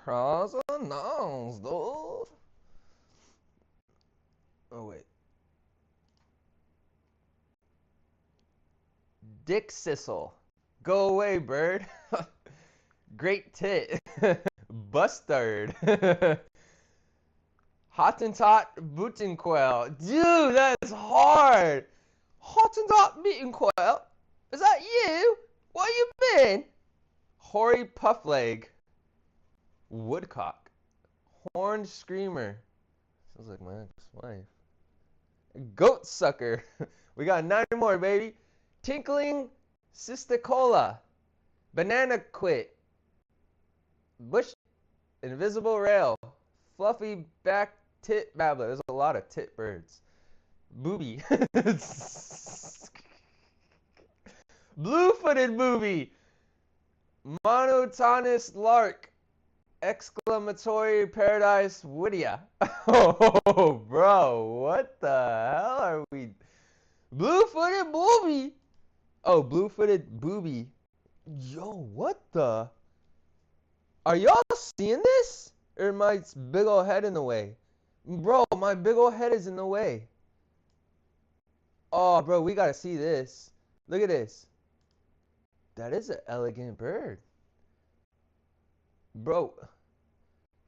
Cross or nose, dude. Oh, wait. Dick Sissel. Go away, bird. Great tit. Bustard. Hottentot Bootenquell. Dude, that's hard. Hottentot Bootenquell? Is that you? Where you been? Hoary Puffleg. Woodcock. Horned Screamer. Sounds like my ex-wife. Goat Sucker. We got 9 more, baby. Tinkling Cisticola. Banana Quit. Bush Invisible Rail. Fluffy Back Tit Babbler. There's a lot of tit birds. Booby. Blue-footed booby. Monotonous lark. Exclamatory paradise Whittia. Oh, bro. What the hell are we? Blue-footed booby. Oh, blue-footed booby. Yo, what the? Are y'all seeing this? Or my big old head in the way? Bro, my big old head is in the way. Oh, bro, we gotta see this. Look at this. That is an elegant bird. Bro,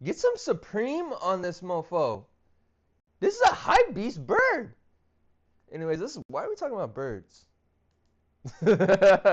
get some Supreme on this mofo. This is a high beast bird. Anyways, why are we talking about birds?